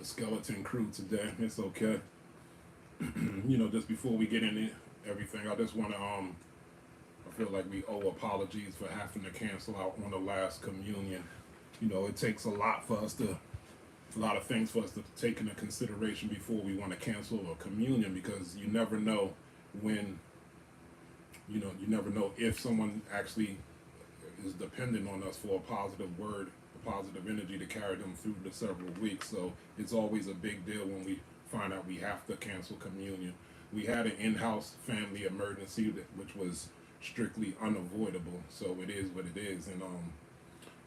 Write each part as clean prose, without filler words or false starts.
skeleton crew today. It's okay. Just before we get into everything, I just want to I feel like we owe apologies for having to cancel out on the last communion. It takes a lot of things for us to take into consideration before we want to cancel a communion, because you never know when, you never know if someone actually is dependent on us for a positive word, a positive energy to carry them through the several weeks. So it's always a big deal when we find out we have to cancel communion. We had an in-house family emergency which was strictly unavoidable. So it is what it is. And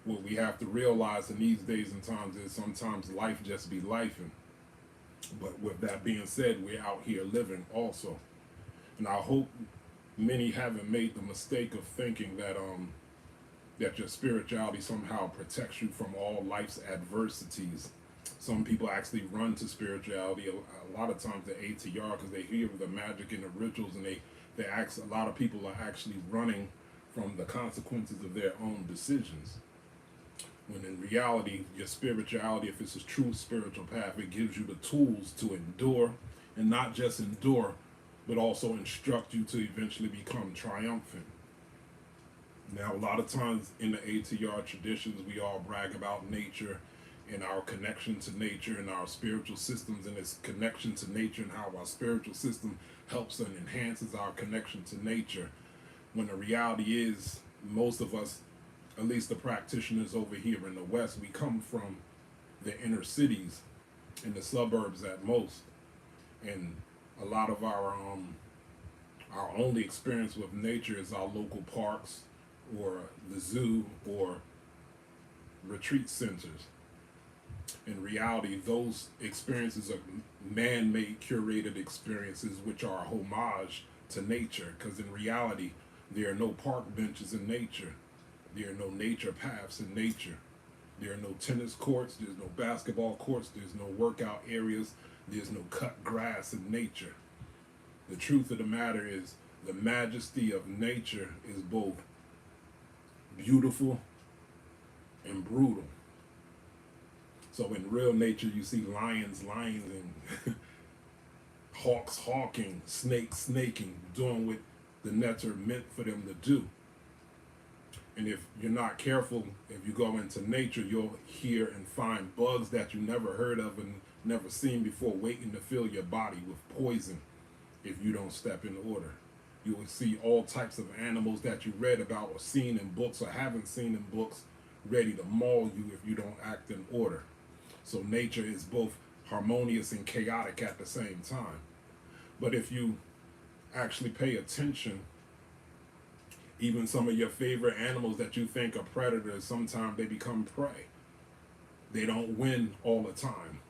what we have to realize in these days and times is sometimes life just be lifing. But with that being said, we're out here living also. And I hope many haven't made the mistake of thinking that your spirituality somehow protects you from all life's adversities. Some people actually run to spirituality a lot of times the ATR because they hear the magic and the rituals, and a lot of people are actually running from the consequences of their own decisions. When in reality, your spirituality, if it's a true spiritual path, it gives you the tools to endure, and not just endure, but also instruct you to eventually become triumphant. Now, a lot of times in the ATR traditions, we all brag about nature and our connection to nature and our spiritual systems and its connection to nature, and how our spiritual system helps and enhances our connection to nature. When the reality is, most of us, at least the practitioners over here in the West, we come from the inner cities and the suburbs at most. And a lot of our only experience with nature is our local parks or the zoo or retreat centers. In reality, those experiences are man-made, curated experiences which are a homage to nature, because in reality, there are no park benches in nature. There are no nature paths in nature. There are no tennis courts, there's no basketball courts, there's no workout areas, there's no cut grass in nature. The truth of the matter is, the majesty of nature is both beautiful and brutal. So in real nature, you see lions lying and hawks hawking, snakes snaking, doing what the nets are meant for them to do. And if you're not careful, if you go into nature, you'll hear and find bugs that you never heard of and never seen before, waiting to fill your body with poison if you don't step in order. You will see all types of animals that you read about or seen in books or haven't seen in books, ready to maul you if you don't act in order. So nature is both harmonious and chaotic at the same time. But if you actually pay attention, even some of your favorite animals that you think are predators, sometimes they become prey. They don't win all the time.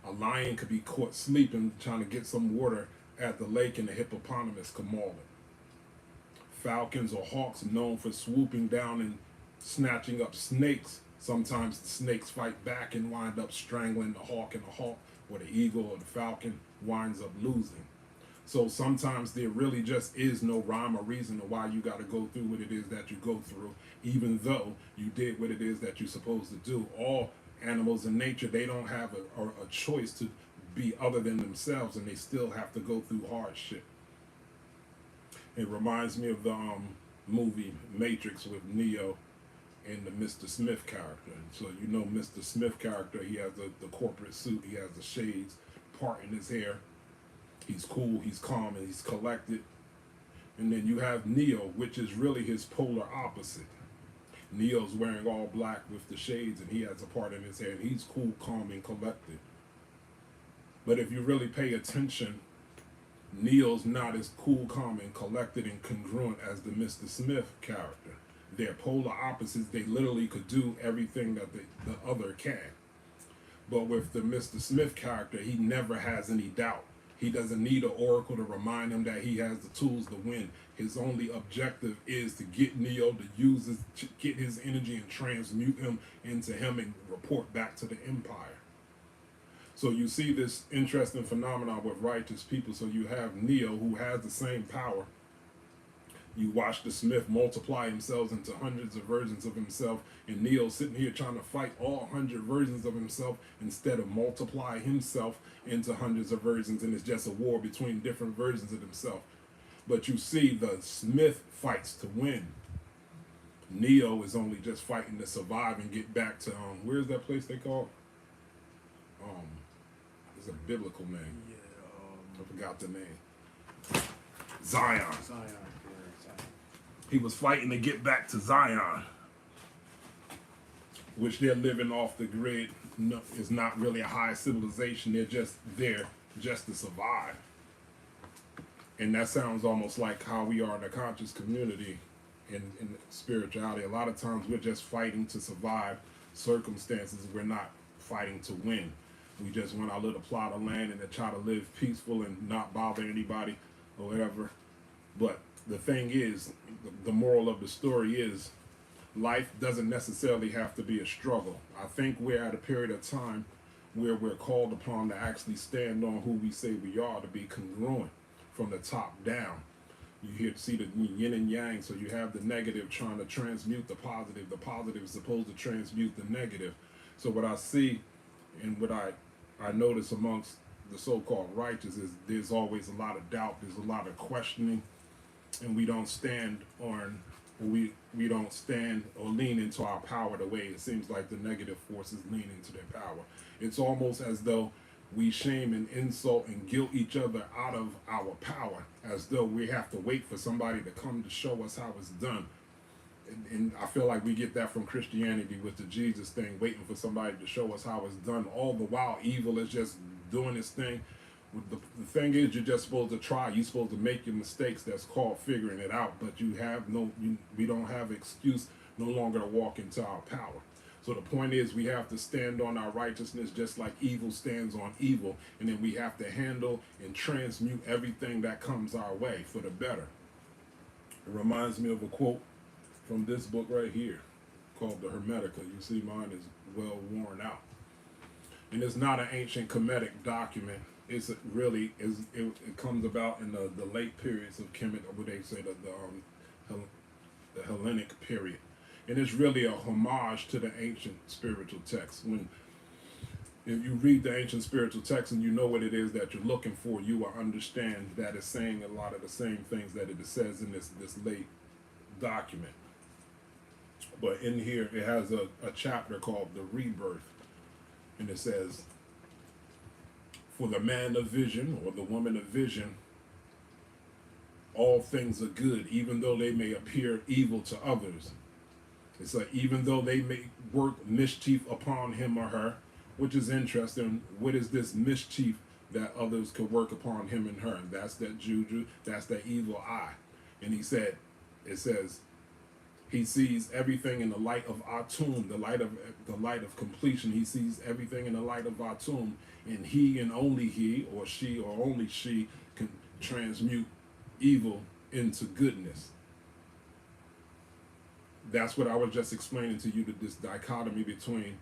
A lion could be caught sleeping trying to get some water at the lake, and the hippopotamus could maul it. Falcons or hawks known for swooping down and snatching up snakes. Sometimes the snakes fight back and wind up strangling the hawk, and the hawk or the eagle or the falcon winds up losing. So sometimes there really just is no rhyme or reason to why you got to go through what it is that you go through, even though you did what it is that you're supposed to do. All animals in nature, they don't have a choice to be other than themselves, and they still have to go through hardship. It reminds me of the movie Matrix with Neo and the Mr. Smith character. So Mr. Smith character, he has the corporate suit, he has the shades, part in his hair. He's cool, he's calm, and he's collected. And then you have Neo, which is really his polar opposite. Neo's wearing all black with the shades, and he has a part in his hair, and he's cool, calm, and collected. But if you really pay attention, Neo's not as cool, calm, and collected and congruent as the Mr. Smith character. They're polar opposites. They literally could do everything that the other can. But with the Mr. Smith character, he never has any doubt. He doesn't need an oracle to remind him that he has the tools to win. His only objective is to get Neo to get his energy and transmute him into him and report back to the Empire. So you see this interesting phenomenon with righteous people. So you have Neo, who has the same power You watch the Smith multiply himself into hundreds of versions of himself, and Neo sitting here trying to fight all 100 versions of himself instead of multiply himself into hundreds of versions, and it's just a war between different versions of himself. But you see, the Smith fights to win. Neo is only just fighting to survive and get back to where's that place they call? It's a biblical name. Yeah, I forgot the name. Zion. Zion. Yeah, Zion. He was fighting to get back to Zion, which they're living off the grid. No, it's not really a high civilization. They're just there just to survive. And that sounds almost like how we are in the conscious community in spirituality. A lot of times we're just fighting to survive circumstances. We're not fighting to win. We just want our little plot of land and to try to live peaceful and not bother anybody or whatever. But the thing is, the moral of the story is, life doesn't necessarily have to be a struggle. I think we're at a period of time where we're called upon to actually stand on who we say we are, to be congruent from the top down. You hear see the yin and yang, so you have the negative trying to transmute the positive. The positive is supposed to transmute the negative. So what I see and what I notice amongst the so-called righteous is there's always a lot of doubt, there's a lot of questioning, and we don't stand on, we don't stand or lean into our power the way it seems like the negative forces lean into their power. It's almost as though we shame and insult and guilt each other out of our power, as though we have to wait for somebody to come to show us how it's done. And I feel like we get that from Christianity with the Jesus thing, waiting for somebody to show us how it's done. All the while, evil is just doing its thing. The thing is, you're just supposed to try. You're supposed to make your mistakes. That's called figuring it out. But we don't have excuse no longer to walk into our power. So the point is, we have to stand on our righteousness just like evil stands on evil. And then we have to handle and transmute everything that comes our way for the better. It reminds me of a quote from this book right here called the Hermetica. You see mine is well worn out. And it's not an ancient Kemetic document. It comes about in the late periods of Kemet, what they say the Hellenic period. And it's really a homage to the ancient spiritual texts. If you read the ancient spiritual text and you know what it is that you're looking for, you will understand that it's saying a lot of the same things that it says in this late document. But in here, it has a chapter called The Rebirth. And it says, for the man of vision or the woman of vision, all things are good, even though they may appear evil to others. It's like, even though they may work mischief upon him or her, which is interesting. What is this mischief that others could work upon him and her? And that's that juju, that's that evil eye. And it says, he sees everything in the light of Atum, the light of completion. He sees everything in the light of Atum, and he and only he, or she, or only she, can transmute evil into goodness. That's what I was just explaining to you, this dichotomy between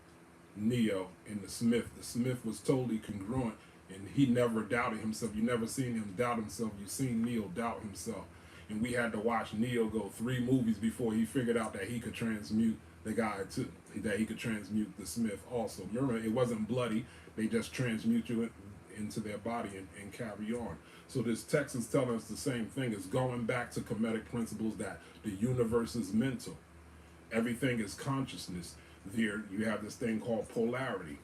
Neo and the Smith. The Smith was totally congruent, and he never doubted himself. You never seen him doubt himself. You seen Neo doubt himself. And we had to watch Neo go 3 movies before he figured out that he could transmute the guy too, that he could transmute the Smith also. Remember, it wasn't bloody. They just transmute you into their body and carry on. So this text is telling us the same thing. It's going back to Kemetic principles that the universe is mental. Everything is consciousness. There you have this thing called polarity.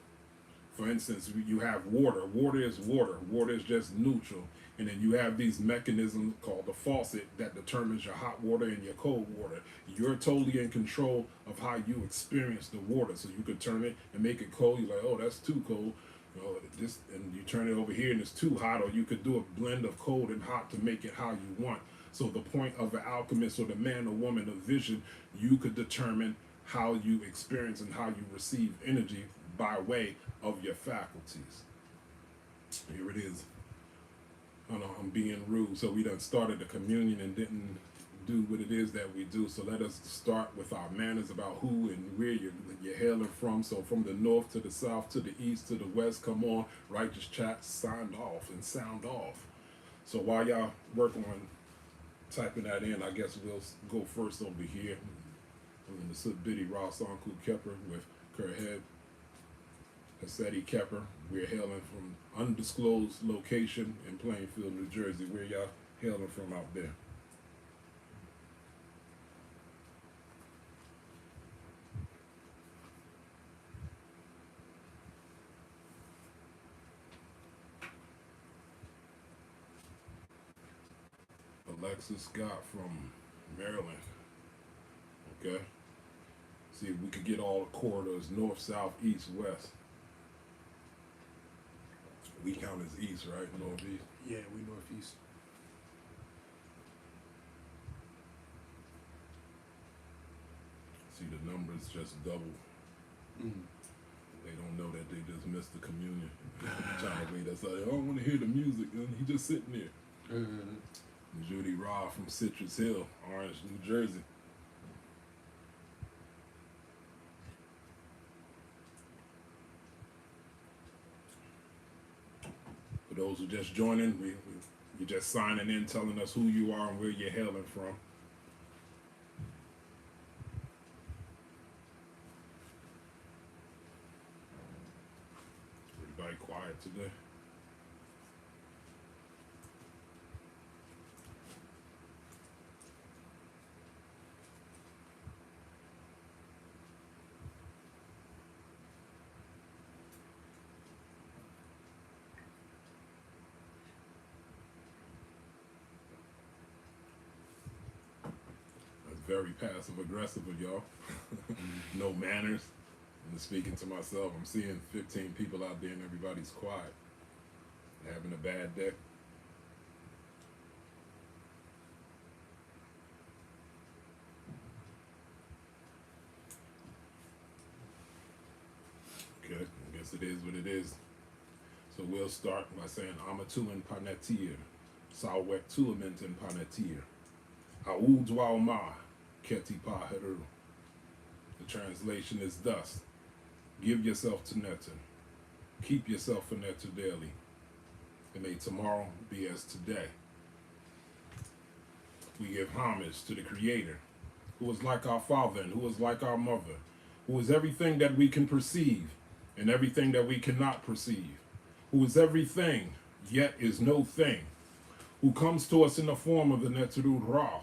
For instance, you have water. Water is water. Water is just neutral. And then you have these mechanisms called the faucet that determines your hot water and your cold water. You're totally in control of how you experience the water. So you could turn it and make it cold. You're like, oh, that's too cold. And you turn it over here and it's too hot. Or you could do a blend of cold and hot to make it how you want. So the point of the alchemist or the man or woman of vision, you could determine how you experience and how you receive energy by way of your faculties. Here it is. I know I'm being rude. So we done started the communion and didn't do what it is that we do. So let us start with our manners about who and where you're hailing from. So from the north to the south to the east to the west, come on, righteous chat, signed off and sound off. So while y'all work on typing that in, I guess we'll go first over here. I'm in the Sud-Biddy Ross Uncle Kepper with Kerhead Hasedi Kepper. We're hailing from undisclosed location in Plainfield, New Jersey. Where y'all hailing from out there? Alexis Scott from Maryland. Okay. See if we could get all the corridors north, south, east, west. We count as east, right? Northeast. Yeah, we northeast. See the numbers just double. They don't know that they just missed the communion. Trying to wait us like, I don't want to hear the music. And he just sitting there. Judy Raw from Citrus Hill, Orange, New Jersey. For those who just joining, you're just signing in, telling us who you are and where you're hailing from. Everybody quiet today. Very passive aggressive of y'all. No manners. And speaking to myself, I'm seeing 15 people out there and everybody's quiet. Having a bad day. Okay, I guess it is what it is. So we'll start by saying Amatuan Panetir, Sawek Tuamentin Panetir, Aud Wauma. Keti Paheru. The translation is thus: give yourself to Netter, keep yourself for Netter daily, and may tomorrow be as today. We give homage to the Creator, who is like our Father and who is like our Mother, who is everything that we can perceive and everything that we cannot perceive, who is everything yet is no thing, who comes to us in the form of the Neterud Ra,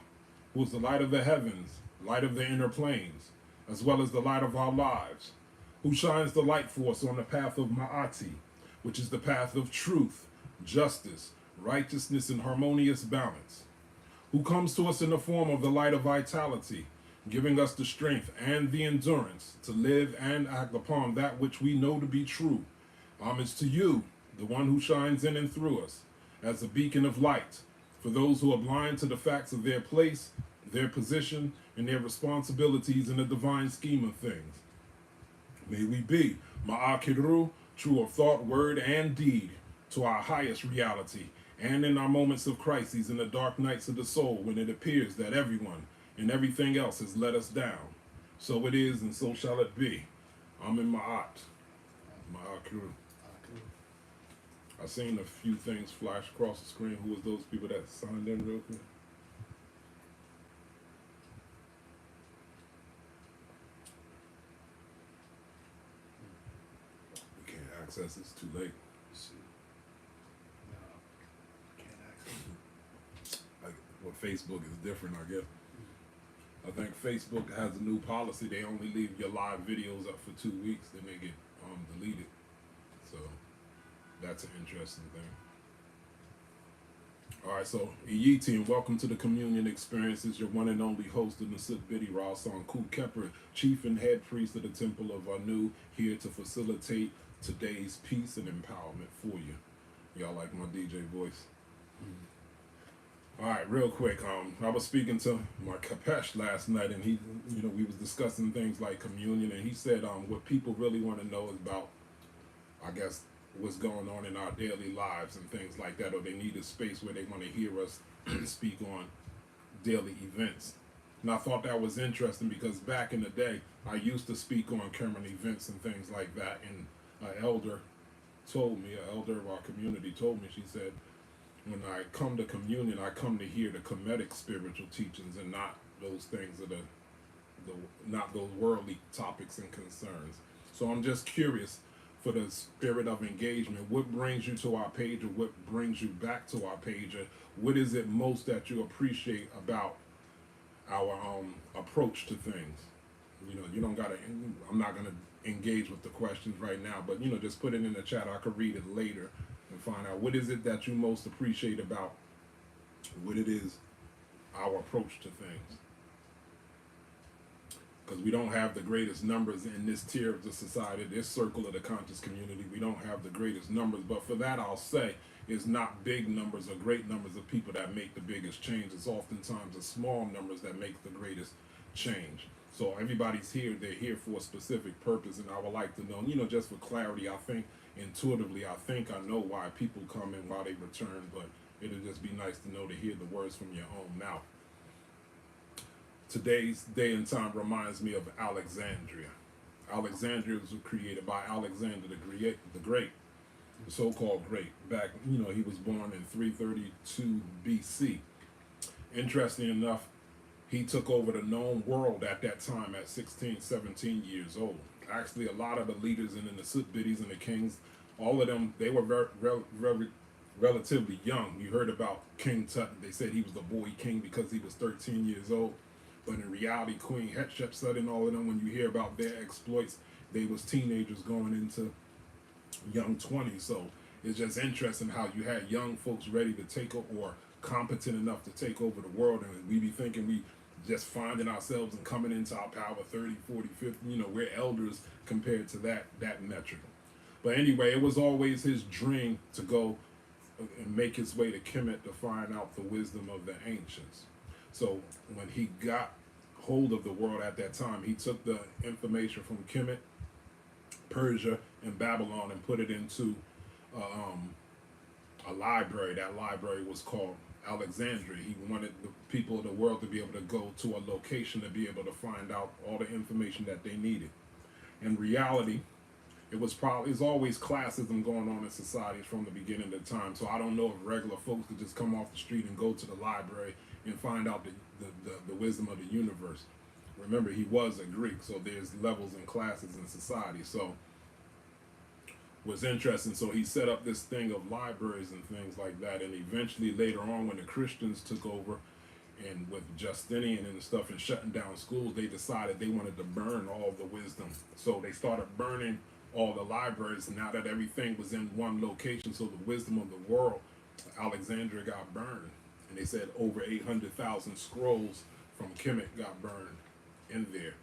who is the light of the heavens, light of the inner planes, as well as the light of our lives, who shines the light for us on the path of Ma'ati, which is the path of truth, justice, righteousness, and harmonious balance, who comes to us in the form of the light of vitality, giving us the strength and the endurance to live and act upon that which we know to be true. Homage to you, the one who shines in and through us, as a beacon of light, for those who are blind to the facts of their place, their position, and their responsibilities in the divine scheme of things. May we be Ma'akiru, true of thought, word, and deed, to our highest reality, and in our moments of crises in the dark nights of the soul, when it appears that everyone and everything else has let us down. So it is, and so shall it be. Amen Ma'at. Ma'akiru. I seen a few things flash across the screen. Who was those people that signed in real quick? We can't access it. It's too late. Let's see. No, can't access it. Like, well, Facebook is different, I guess. I think Facebook has a new policy. They only leave your live videos up for 2 weeks, then they get deleted. So that's an interesting thing. All right, so EE team, welcome to the Communion Experiences. Your one and only host of the Sud-Biddy Rasan Ku Kepper, chief and head priest of the Temple of Anu, here to facilitate today's peace and empowerment for you. Y'all like my DJ voice? All right, real quick. I was speaking to my Kapesh last night, and he, we was discussing things like communion, and he said, what people really want to know is about, I guess, what's going on in our daily lives and things like that, or they need a space where they want to hear us speak on daily events. And I thought that was interesting because back in the day, I used to speak on current events and things like that, and an elder of our community told me, she said, when I come to communion, I come to hear the Kemetic spiritual teachings and not those things that are not those worldly topics and concerns. So I'm just curious for the spirit of engagement. What brings you to our page, or what brings you back to our page, or what is it most that you appreciate about our approach to things? You don't gotta. I'm not gonna engage with the questions right now, but just put it in the chat. I could read it later and find out what is it that you most appreciate about what it is our approach to things. Because we don't have the greatest numbers in this tier of the society, this circle of the conscious community. We don't have the greatest numbers, but for that I'll say it's not big numbers or great numbers of people that make the biggest change. It's oftentimes the small numbers that make the greatest change. So everybody's here, they're here for a specific purpose, and I would like to know, just for clarity, I think intuitively, I think I know why people come and why they return, but it'll just be nice to know to hear the words from your own mouth. Today's day and time reminds me of Alexandria. Alexandria was created by Alexander the Great, the so-called great. Back, he was born in 332 BC. Interesting enough, he took over the known world at that time at 16, 17 years old. Actually, a lot of the leaders and the Sitbiddies and the kings, all of them, they were very relatively young. You heard about King Tut. They said he was the boy king because he was 13 years old. But in reality, Queen Hatshepsut and all of them, when you hear about their exploits, they was teenagers going into young 20s. So it's just interesting how you had young folks ready to take over, or competent enough to take over the world, and we be thinking we just finding ourselves and coming into our power 30, 40, 50, we're elders compared to that metric. But anyway, it was always his dream to go and make his way to Kemet to find out the wisdom of the ancients. So when he got hold of the world at that time, he took the information from Kemet, Persia, and Babylon and put it into a library. That library was called Alexandria. He wanted the people of the world to be able to go to a location to be able to find out all the information that they needed. In reality, it's always classism going on in societies from the beginning of the time. So I don't know if regular folks could just come off the street and go to the library and find out the wisdom of the universe. Remember, he was a Greek, so there's levels and classes in society. So was interesting. So he set up this thing of libraries and things like that. And eventually later on, when the Christians took over and with Justinian and stuff and shutting down schools, they decided they wanted to burn all the wisdom. So they started burning all the libraries. And now that everything was in one location, so the wisdom of the world, Alexandria got burned. And they said over 800,000 scrolls from Kemet got burned in there.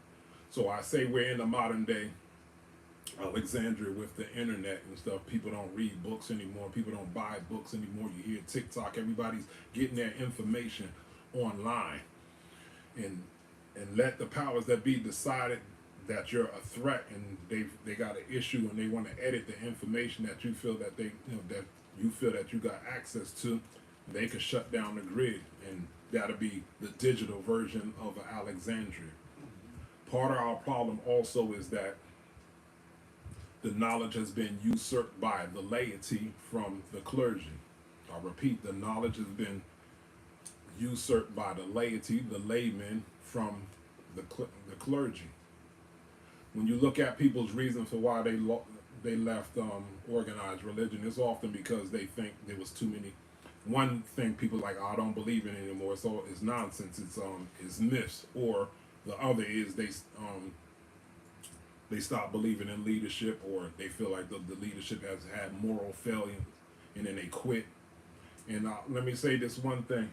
So I say we're in the modern day Alexandria with the internet and stuff. People don't read books anymore. People don't buy books anymore. You hear TikTok. Everybody's getting their information online. And let the powers that be decided that you're a threat, and they got an issue, and they want to edit the information that you feel that that you got access to. They could shut down the grid, and that'll be the digital version of Alexandria. Part of our problem also is that the knowledge has been usurped by the laity from the clergy. I repeat, the knowledge has been usurped by the laity, the laymen, from the clergy. When you look at people's reasons for why they left organized religion, it's often because they think there was too many. One thing people like, I don't believe in it anymore. It's nonsense. It's myths. Or the other is they stop believing in leadership, or they feel like the leadership has had moral failure, and then they quit. And let me say this one thing.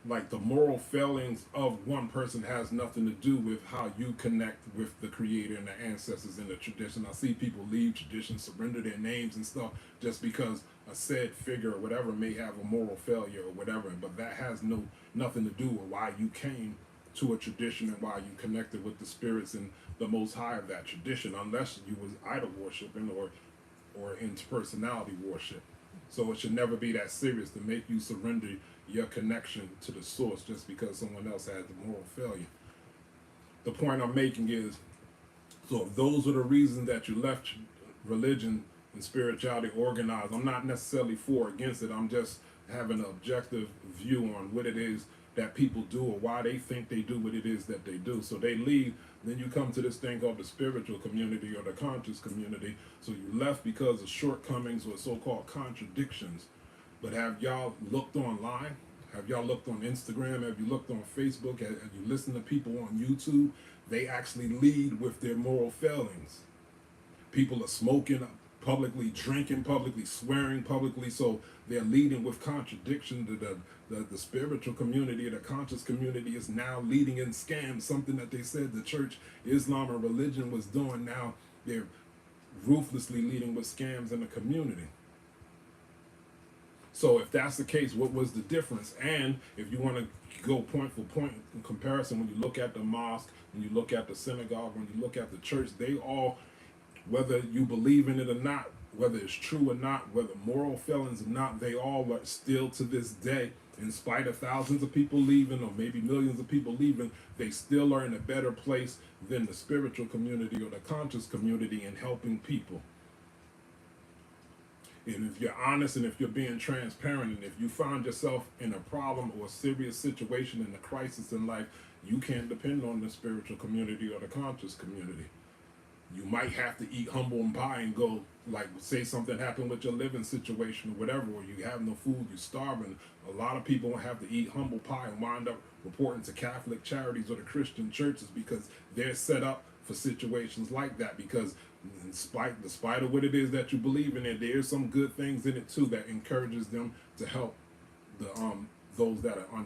Like, the moral failings of one person has nothing to do with how you connect with the creator and the ancestors in the tradition. I see people leave tradition, surrender their names and stuff just because a said figure or whatever may have a moral failure or whatever, but that has nothing to do with why you came to a tradition and why you connected with the spirits and the Most High of that tradition, unless you was idol worshiping or into personality worship. So it should never be that serious to make you surrender your connection to the source just because someone else has a moral failure. The point I'm making is, so if those are the reasons that you left religion and spirituality organized, I'm not necessarily for or against it. I'm just have an objective view on what it is that people do or why they think they do what it is that they do. So they leave. Then you come to this thing called the spiritual community or the conscious community. So you left because of shortcomings or so-called contradictions. But have y'all looked online? Have y'all looked on Instagram? Have you looked on Facebook? Have you listened to people on YouTube? They actually lead with their moral failings. People are smoking publicly, drinking publicly, swearing publicly, so they're leading with contradiction. The spiritual community, the conscious community is now leading in scams, something that they said the church, Islam, or religion was doing. Now they're ruthlessly leading with scams in the community. So if that's the case, what was the difference? And if you want to go point for point in comparison, when you look at the mosque, when you look at the synagogue, when you look at the church, they all, whether you believe in it or not, whether it's true or not, whether moral felons or not, they all are still to this day, in spite of thousands of people leaving or maybe millions of people leaving, they still are in a better place than the spiritual community or the conscious community in helping people. And if you're honest and if you're being transparent and if you find yourself in a problem or a serious situation in a crisis in life, you can't depend on the spiritual community or the conscious community. You might have to eat humble pie and go, like, say something happened with your living situation or whatever, or you have no food, you're starving. A lot of people have to eat humble pie and wind up reporting to Catholic charities or the Christian churches because they're set up for situations like that. Because despite of what it is that you believe in, there's some good things in it too that encourages them to help the those that are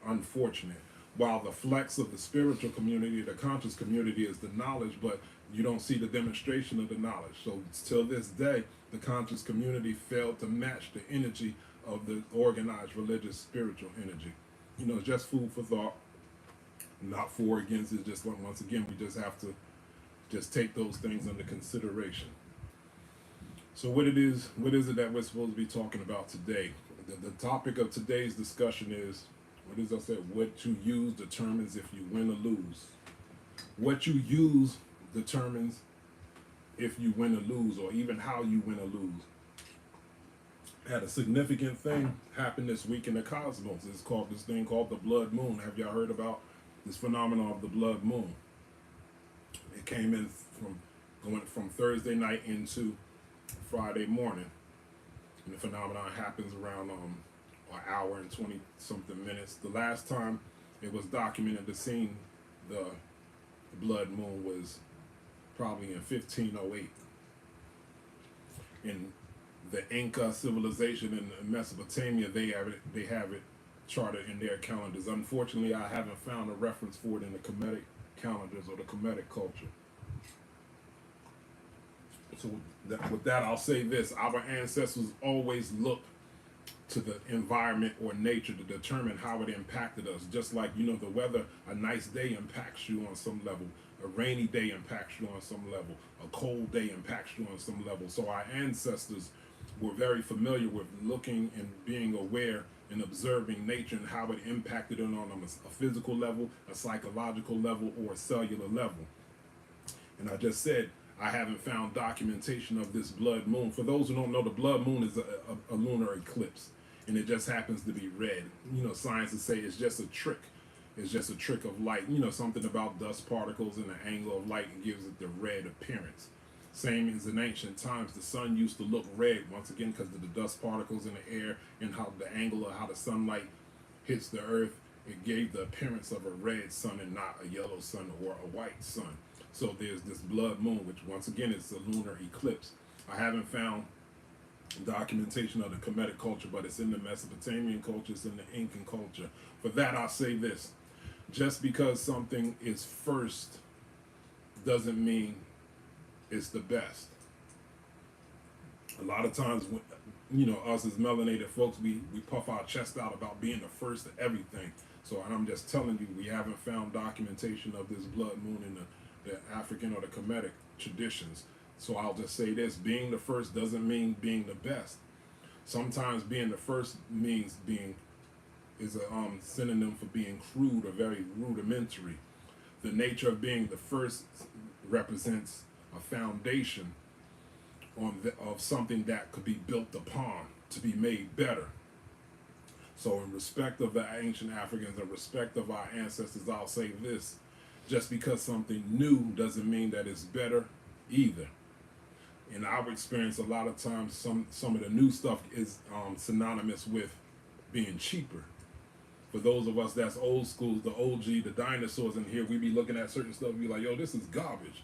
unfortunate. While the flex of the spiritual community, the conscious community, is the knowledge, but you don't see the demonstration of the knowledge. So till this day, the conscious community failed to match the energy of the organized religious spiritual energy. You know, it's just food for thought, not for or against. It's just, once again, we just have to just take those things under consideration. So what is it that we're supposed to be talking about today? The topic of today's discussion is, what is I said, what you use determines if you win or lose. What you use determines if you win or lose, or even how you win or lose. Had a significant thing happen this week in the cosmos. It's called this thing called the blood moon. Have y'all heard about this phenomenon of the blood moon? It came in going from Thursday night into Friday morning, and the phenomenon happens around an hour and 20 something minutes. The last time it was documented to see the blood moon was probably in 1508. In the Inca civilization in Mesopotamia, they have it charted in their calendars. Unfortunately, I haven't found a reference for it in the Kemetic calendars or the Kemetic culture. So with that, I'll say this: our ancestors always looked to the environment or nature to determine how it impacted us. Just like, you know, the weather, a nice day impacts you on some level. A rainy day impacts you on some level. A cold day impacts you on some level. So our ancestors were very familiar with looking and being aware and observing nature and how it impacted it on a physical level, a psychological level, or a cellular level. And I just said, I haven't found documentation of this blood moon. For those who don't know, the blood moon is a lunar eclipse, and it just happens to be red. You know, scientists say it's just a trick. It's just a trick of light. You know, something about dust particles and the angle of light gives it the red appearance. Same as in ancient times, the sun used to look red, once again, because of the dust particles in the air and how the angle of how the sunlight hits the earth. It gave the appearance of a red sun and not a yellow sun or a white sun. So there's this blood moon, which once again is a lunar eclipse. I haven't found documentation of the Kemetic culture, but it's in the Mesopotamian culture, it's in the Incan culture. For that, I'll say this: just because something is first doesn't mean it's the best. A lot of times, when, you know, us as melanated folks, we puff our chest out about being the first of everything. So, and I'm just telling you, we haven't found documentation of this blood moon in the African or the Kemetic traditions. So I'll just say this: being the first doesn't mean being the best. Sometimes being the first means is a synonym for being crude or very rudimentary. The nature of being the first represents a foundation of something that could be built upon to be made better. So in respect of the ancient Africans, in respect of our ancestors, I'll say this. Just because something new doesn't mean that it's better either. In our experience, a lot of times some of the new stuff is synonymous with being cheaper. For those of us that's old school, the OG, the dinosaurs in here, we be looking at certain stuff and be like, yo, this is garbage.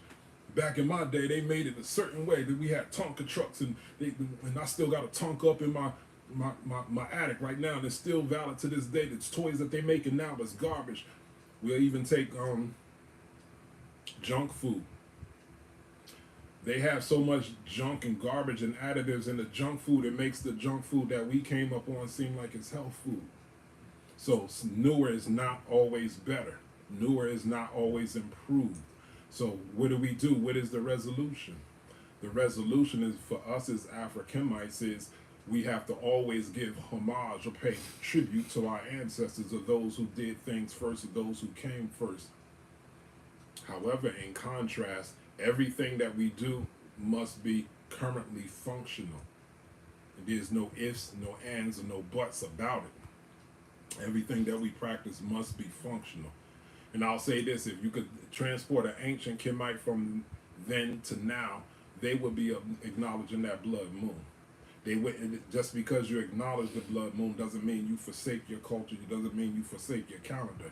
Back in my day, they made it a certain way that we had Tonka trucks, and I still got a Tonka up in my attic right now, and it's still valid to this day. The toys that they making now is garbage. We'll even take junk food. They have so much junk and garbage and additives in the junk food, it makes the junk food that we came up on seem like it's health food. So newer is not always better. Newer is not always improved. So what do? What is the resolution? The resolution is for us as Africanites is we have to always give homage or pay tribute to our ancestors, or those who did things first, or those who came first. However, in contrast, everything that we do must be currently functional. There's no ifs, no ands, or no buts about it. Everything that we practice must be functional. And I'll say this, if you could transport an ancient Kemite from then to now, they would be acknowledging that blood moon. They would, just because you acknowledge the blood moon doesn't mean you forsake your culture, it doesn't mean you forsake your calendar.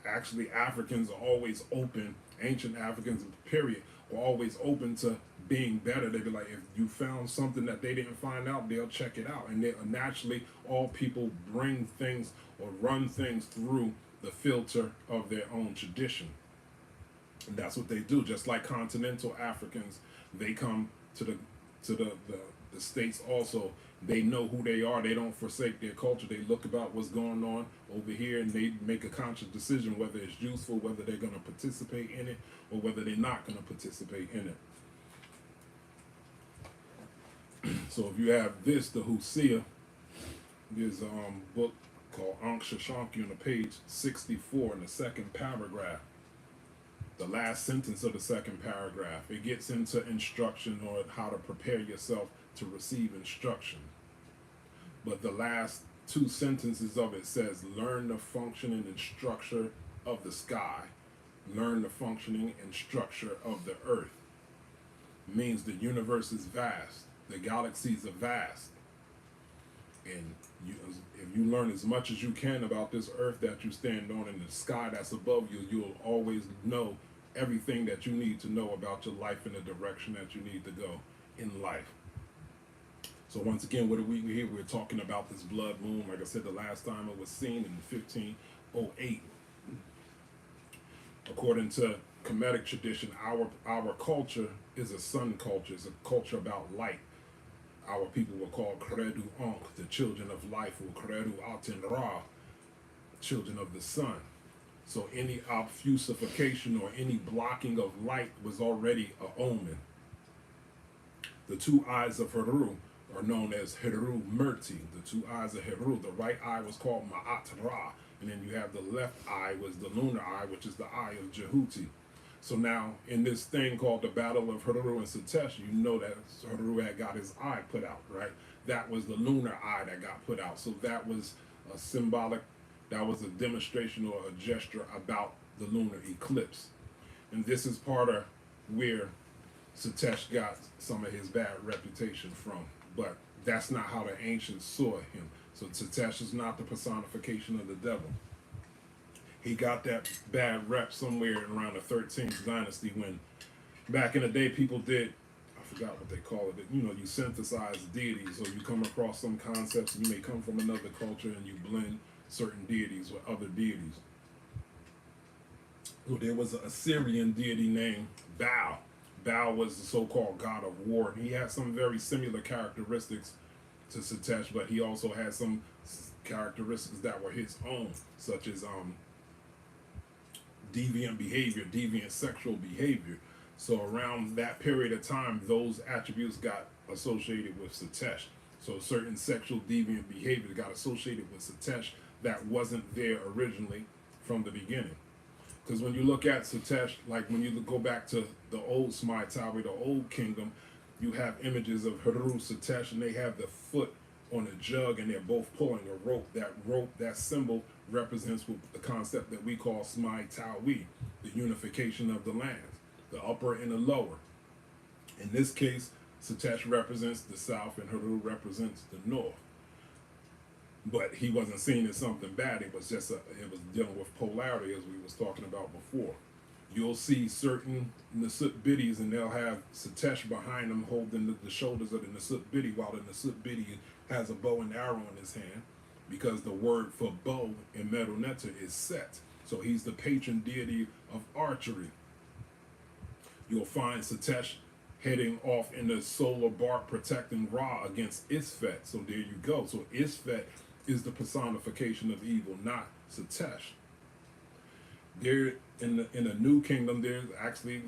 Actually, Africans are always open, ancient Africans, period, were always open to being better. They'd be like, if you found something that they didn't find out, they'll check it out. And they naturally, all people bring things or run things through the filter of their own tradition. And that's what they do. Just like continental Africans, they come to the States also. They know who they are. They don't forsake their culture. They look about what's going on over here, and they make a conscious decision whether it's useful, whether they're going to participate in it, or whether they're not going to participate in it. So if you have this, the Hosea, there's a book called Ankh Shashanki on the page 64 in the second paragraph. The last sentence of the second paragraph, it gets into instruction or how to prepare yourself to receive instruction. But the last two sentences of it says, learn the functioning and structure of the sky. Learn the functioning and structure of the earth. It means the universe is vast. The galaxies are vast. And if you learn as much as you can about this earth that you stand on and the sky that's above you, you'll always know everything that you need to know about your life and the direction that you need to go in life. So once again, what are we here? We're talking about this blood moon. Like I said, the last time it was seen in 1508. According to Kemetic tradition, our culture is a sun culture. It's a culture about light. Our people were called Kredu Ankh, the children of life, or Kredu Aten Ra, children of the sun. So any obfuscification or any blocking of light was already an omen. The two eyes of Heru are known as Heru Merti, the two eyes of Heru. The right eye was called Ma'at Ra, and then you have the left eye was the lunar eye, which is the eye of Jehuti. So now, in this thing called the Battle of Heru and Satesh, you know that Heru had got his eye put out, right? That was the lunar eye that got put out. So that was a symbolic, that was a demonstration or a gesture about the lunar eclipse. And this is part of where Satesh got some of his bad reputation from. But that's not how the ancients saw him. So Satesh is not the personification of the devil. He got that bad rep somewhere around the 13th dynasty when back in the day people did, I forgot what they call it, you synthesize deities, or you come across some concepts, you may come from another culture and you blend certain deities with other deities. So there was an Assyrian deity named Baal. Baal was the so-called god of war, and he had some very similar characteristics to Satesh, but he also had some characteristics that were his own, such as deviant behavior, deviant sexual behavior. So around that period of time, those attributes got associated with Satesh. So certain sexual deviant behavior got associated with Satesh that wasn't there originally from the beginning. Because when you look at Satesh, like when you go back to the old Smai Tower, the old kingdom, you have images of Heru Satesh, and they have the foot on a jug, and they're both pulling a rope. That symbol represents what the concept that we call Smai Tawi, the unification of the lands, the upper and the lower. In this case, Satesh represents the south and Haru represents the north. But he wasn't seen as something bad. It was dealing with polarity, as we was talking about before. You'll see certain Nasut Biddies, and they'll have Satesh behind them holding the shoulders of the Nasut Biddy, while the Nasut Biddy has a bow and arrow in his hand, because the word for bow in Meru Neter is Set. So he's the patron deity of archery. You'll find Satesh heading off in the solar bark protecting Ra against Isfet. So there you go. So Isfet is the personification of evil, not Satesh. There in the new kingdom, there's actually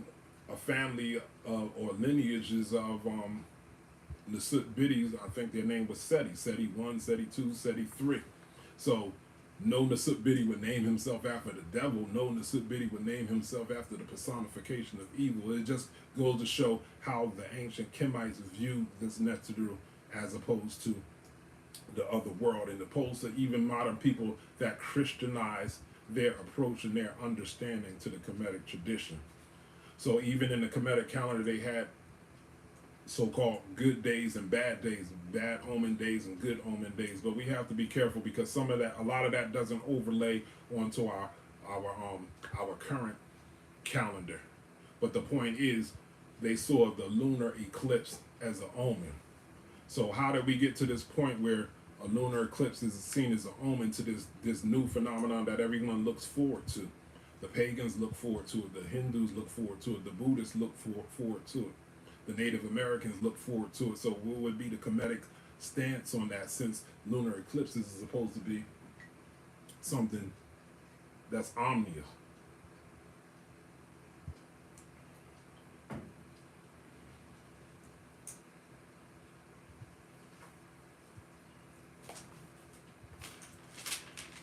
a family or lineages of Nasut Biddies. I think their name was Seti. Seti 1, Seti 2, Seti 3. So no Nasut Biddy would name himself after the devil. No Nasut Biddy would name himself after the personification of evil. It just goes to show how the ancient Kemites viewed this Neteru as opposed to the other world, and opposed to even modern people that Christianize their approach and their understanding to the Kemetic tradition. So even in the Kemetic calendar, they had so-called good days and bad days, bad omen days and good omen days. But we have to be careful, because a lot of that doesn't overlay onto our current calendar. But the point is, they saw the lunar eclipse as an omen. So how did we get to this point where a lunar eclipse is seen as an omen to this new phenomenon that everyone looks forward to? The pagans look forward to it. The Hindus look forward to it. The Buddhists look forward to it. The Native Americans look forward to it. So what would be the Kemetic stance on that, since lunar eclipses is supposed to be something that's omnious?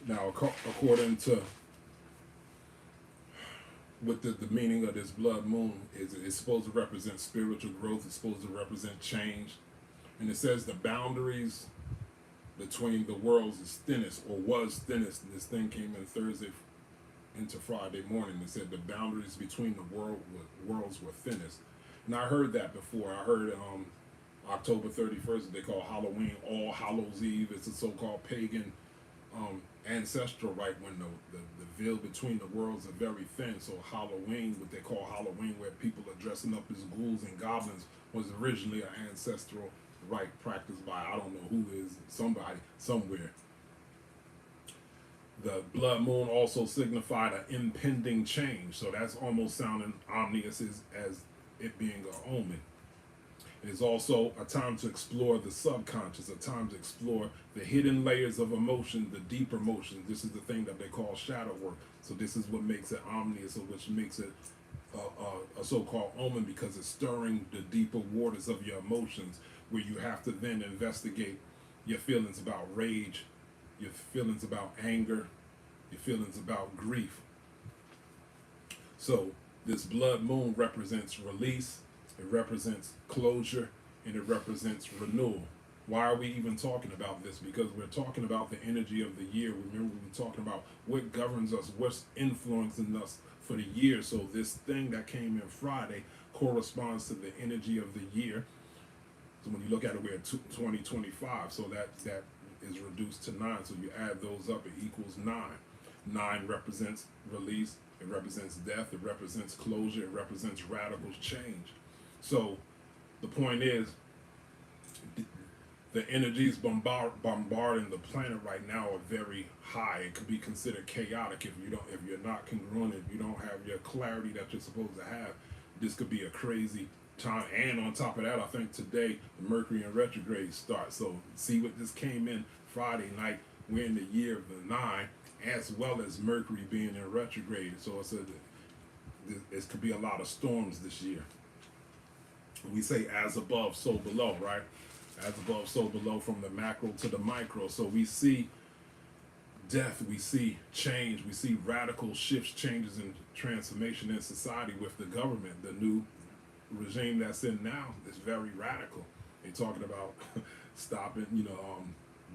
Now, according to what the meaning of this blood moon is, it's supposed to represent spiritual growth. It's supposed to represent change. And it says the boundaries between the worlds is thinnest, or was thinnest. This thing came in Thursday into Friday morning. It said the boundaries between the worlds were thinnest. And I heard that before. I heard October 31st, they call Halloween All Hallows Eve. It's a so-called pagan ancestral rite, when the veil between the worlds are very thin. So Halloween, what they call Halloween, where people are dressing up as ghouls and goblins, was originally an ancestral rite practiced by, I don't know who is, somebody somewhere. The blood moon also signified an impending change, so that's almost sounding ominous as it being an omen. It is also a time to explore the subconscious, a time to explore the hidden layers of emotion, the deeper emotions. This is the thing that they call shadow work. So this is what makes it ominous, or which makes it a so-called omen, because it's stirring the deeper waters of your emotions, where you have to then investigate your feelings about rage, your feelings about anger, your feelings about grief. So this blood moon represents release, it represents closure, and it represents renewal. Why are we even talking about this? Because we're talking about the energy of the year. Remember, we were talking about what governs us, what's influencing us for the year. So this thing that came in Friday corresponds to the energy of the year. So when you look at it, we're at 2025. So that is reduced to 9. So you add those up, it equals 9. 9 represents release. It represents death. It represents closure. It represents radical change. So the point is, the energies bombarding the planet right now are very high. It could be considered chaotic if you're not congruent, if you don't have your clarity that you're supposed to have. This could be a crazy time. And on top of that, I think today the Mercury in retrograde starts. So see what this came in Friday night. We're in the year of the 9, as well as Mercury being in retrograde. So it's this could be a lot of storms this year. We say as above, so below, right? As above, so below, from the macro to the micro. So we see death, we see change, we see radical shifts, changes, and transformation in society with the government. The new regime that's in now is very radical. They talking about stopping,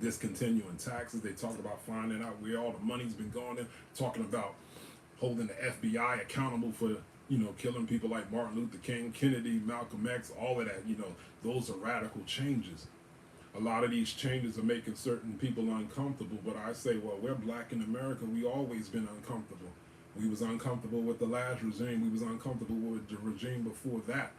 discontinuing taxes. They talking about finding out where all the money's been going in. Talking about holding the FBI accountable for, killing people like Martin Luther King, Kennedy, Malcolm X, all of that. Those are radical changes. A lot of these changes are making certain people uncomfortable, but I say, well, we're black in America. We always been uncomfortable. We was uncomfortable with the last regime. We was uncomfortable with the regime before that.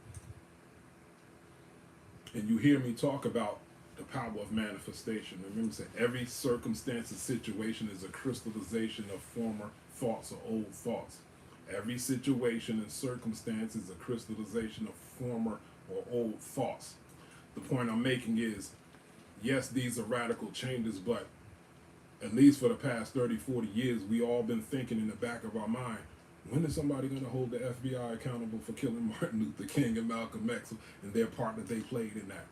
And you hear me talk about the power of manifestation. Remember, say every circumstance and situation is a crystallization of former thoughts or old thoughts. Every situation and circumstance is a crystallization of former or old thoughts. The point I'm making is, yes, these are radical changes, but at least for the past 30, 40 years, we all been thinking in the back of our mind, when is somebody going to hold the FBI accountable for killing Martin Luther King and Malcolm X and their part that they played in that?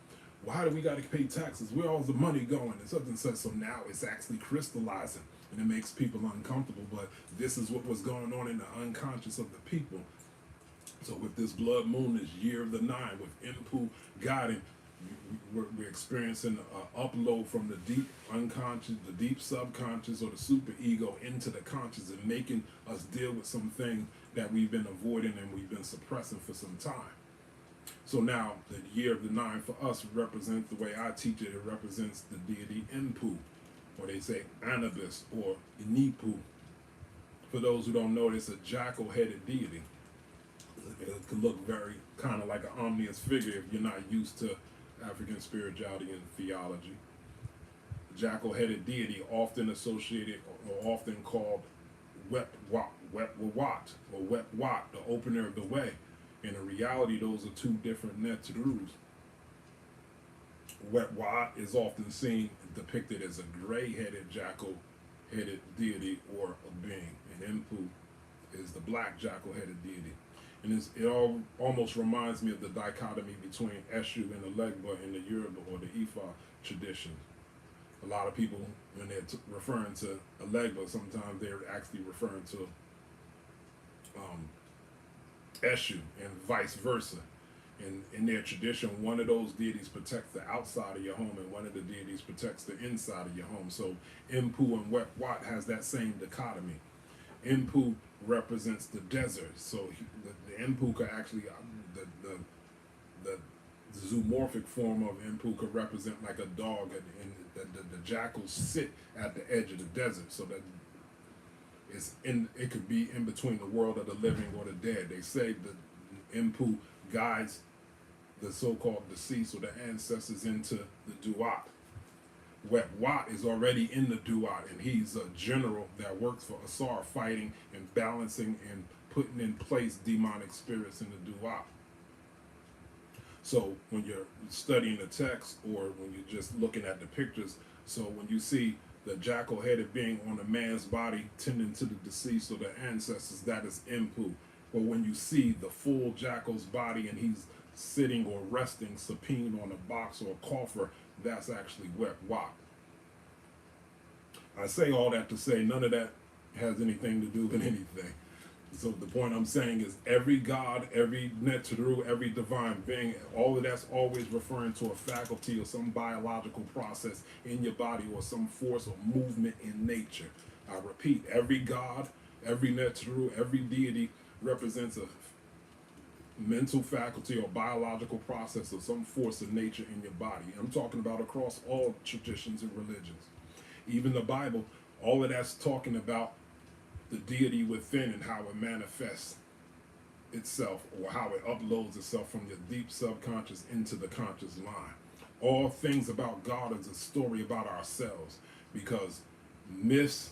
Why do we got to pay taxes? Where all's the money going? And such and such. So now it's actually crystallizing, and it makes people uncomfortable. But this is what was going on in the unconscious of the people. So with this blood moon, this year of the 9, with Impu guiding, we're experiencing an upload from the deep unconscious, the deep subconscious, or the super ego into the conscious, and making us deal with something that we've been avoiding and we've been suppressing for some time. So now the year of the 9 for us represents, the way I teach it, it represents the deity Impu, or they say Anubis or Inipu. For those who don't know, it's a jackal-headed deity. It can look very kind of like an ominous figure if you're not used to African spirituality and theology. Jackal-headed deity, often associated or often called Wep-Wat, or Wep-Wat, the opener of the way. In reality, those are two different Netrus. Wep-Wat is often seen depicted as a gray-headed jackal-headed deity or a being, and Impu is the black jackal-headed deity. And it all almost reminds me of the dichotomy between Eshu and Elegba in the Yoruba or the Ifa tradition. A lot of people, when they're referring to Elegba, sometimes they're actually referring to Eshu and vice versa. And in their tradition, one of those deities protects the outside of your home and one of the deities protects the inside of your home. So Impu and Wep-Wat has that same dichotomy. Impu represents the desert, so the Impu could actually, the zoomorphic form of Impu could represent like a dog, and the jackals sit at the edge of the desert, so that it could be in between the world of the living or the dead. They say that Impu guides the so-called deceased or the ancestors into the Duat. Wep-Wat is already in the Duat, and he's a general that works for Asar, fighting and balancing and putting in place demonic spirits in the Duat. So when you're studying the text or when you're just looking at the pictures, so when you see the jackal-headed being on a man's body tending to the deceased or the ancestors, that is Impu. But when you see the full jackal's body and he's sitting or resting supine on a box or a coffer, that's actually Wep-Wat. I say all that to say none of that has anything to do with anything. So the point I'm saying is every god, every Netru, every divine being, all of that's always referring to a faculty or some biological process in your body or some force or movement in nature. I repeat, every god, every Netru, every deity represents a mental faculty or biological process or some force of nature in your body. I'm talking about across all traditions and religions. Even the Bible, all of that's talking about the deity within and how it manifests itself or how it uploads itself from your deep subconscious into the conscious mind. All things about God is a story about ourselves, because myths,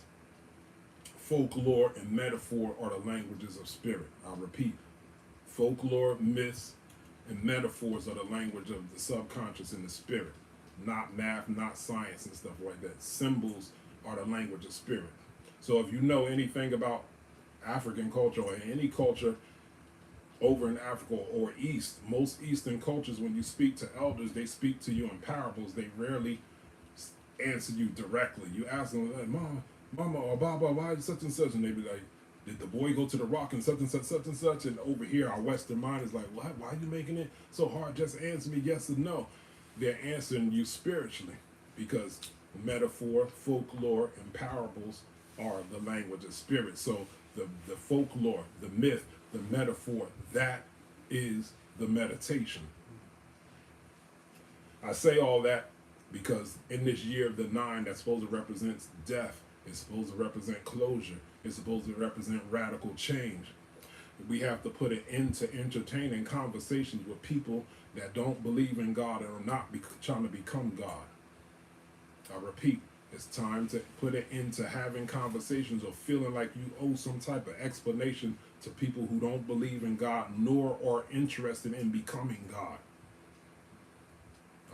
folklore, and metaphor are the languages of spirit. I repeat, folklore, myths, and metaphors are the language of the subconscious and the spirit. Not math, not science and stuff like that. Symbols are the language of spirit. So if you know anything about African culture or any culture over in Africa or East, most Eastern cultures, when you speak to elders, they speak to you in parables. They rarely answer you directly. You ask them, like, Mama, or Baba, why such and such? And they be like, did the boy go to the rock and such and such, such and such? And over here, our Western mind is like, what? Why are you making it so hard? Just answer me yes or no. they're answering you spiritually, because metaphor, folklore, and parables are the language of spirit. So the folklore, the myth, the metaphor, that is the meditation. I say all that because in this year of the nine, that's supposed to represent death, it's supposed to represent closure, it's supposed to represent radical change. We have to put an end to entertaining conversations with people that don't believe in God and are not trying to become God. I repeat, it's time to put an end to having conversations or feeling like you owe some type of explanation to people who don't believe in God nor are interested in becoming God.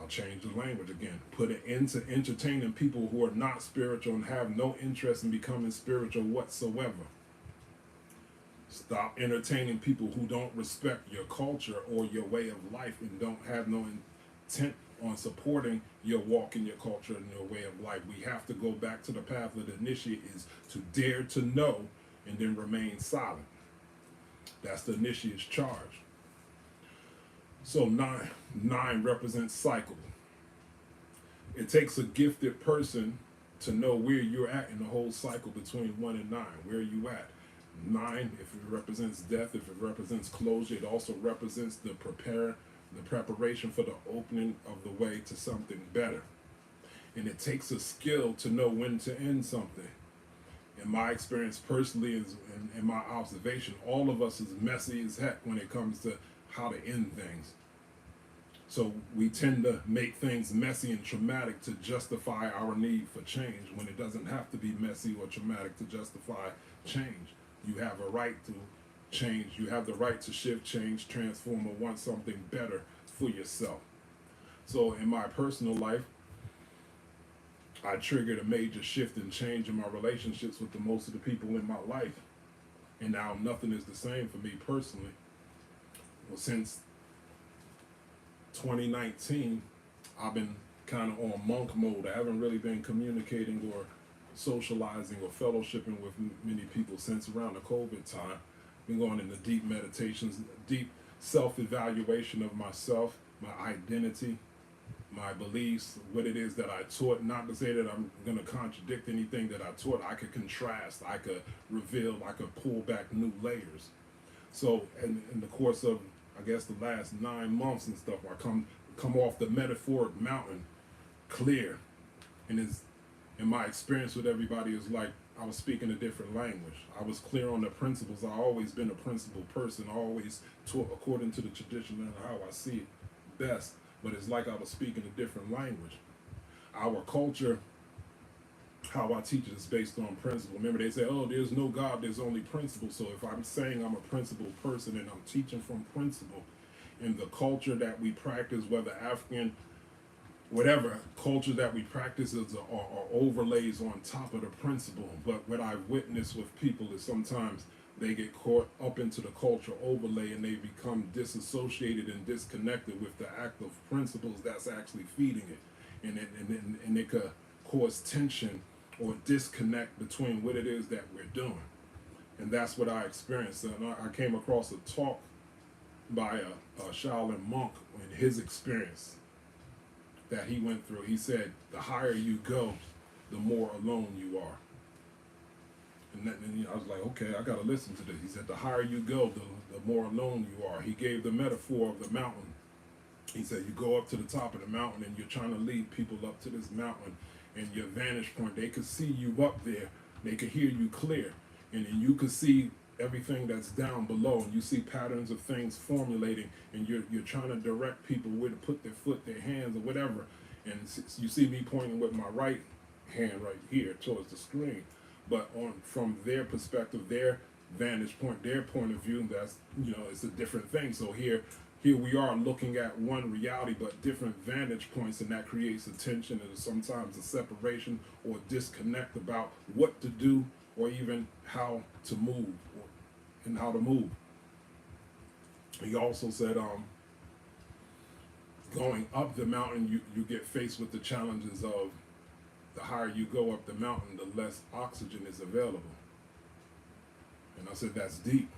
I'll change the language again. Put an end to entertaining people who are not spiritual and have no interest in becoming spiritual whatsoever. Stop entertaining people who don't respect your culture or your way of life and don't have no intent on supporting your walk in your culture and your way of life. We have to go back to the path of the initiate, is to dare to know and then remain silent. That's the initiate's charge. So nine represents cycle. It takes a gifted person to know where you're at in the whole cycle between 1 and 9. Where are you at? 9, if it represents death, if it represents closure, it also represents the preparation for the opening of the way to something better. And it takes a skill to know when to end something. In my experience personally, in my observation, all of us is messy as heck when it comes to how to end things. So we tend to make things messy and traumatic to justify our need for change, when it doesn't have to be messy or traumatic to justify change. You have a right to change. You have the right to shift, change, transform, or want something better for yourself. So in my personal life, I triggered a major shift and change in my relationships with the most of the people in my life. And now nothing is the same for me personally. Well, since 2019, I've been kind of on monk mode. I haven't really been communicating or socializing or fellowshipping with many people since around the COVID time. Been going into deep meditations, deep self-evaluation of myself, my identity, my beliefs, what it is that I taught. Not to say that I'm going to contradict anything that I taught. I could contrast, I could reveal, I could pull back new layers. So in the course of, I guess, the last 9 months and stuff, I come off the metaphoric mountain clear. And in my experience with everybody, is like I was speaking a different language. I was clear on the principles. I've always been a principled person. I always taught according to the tradition and how I see it best. But it's like I was speaking a different language. Our culture, how I teach it, is based on principle. Remember, they say, oh, there's no God, there's only principle. So if I'm saying I'm a principled person and I'm teaching from principle, in the culture that we practice, whether African, whatever culture that we practice are overlays on top of the principle. But what I've witnessed with people is sometimes they get caught up into the culture overlay and they become disassociated and disconnected with the act of principles that's actually feeding it. And it could cause tension or disconnect between what it is that we're doing. And that's what I experienced. And I came across a talk by a Shaolin monk in his experience that he went through. He said, the higher you go, the more alone you are. And I was like, okay, I got to listen to this. He said, the higher you go, the more alone you are. He gave the metaphor of the mountain. He said, you go up to the top of the mountain and you're trying to lead people up to this mountain, and your vantage point, they could see you up there. They could hear you clear. And then you could see everything that's down below, and you see patterns of things formulating, and you're trying to direct people where to put their foot, their hands, or whatever. And you see me pointing with my right hand right here towards the screen. But from their perspective, their vantage point, their point of view, that's, it's a different thing. So here we are looking at one reality, but different vantage points, and that creates a tension and sometimes a separation or disconnect about what to do or even how to move and how to move. He also said, going up the mountain, you get faced with the challenges of the higher you go up the mountain, the less oxygen is available. And I said, that's deep.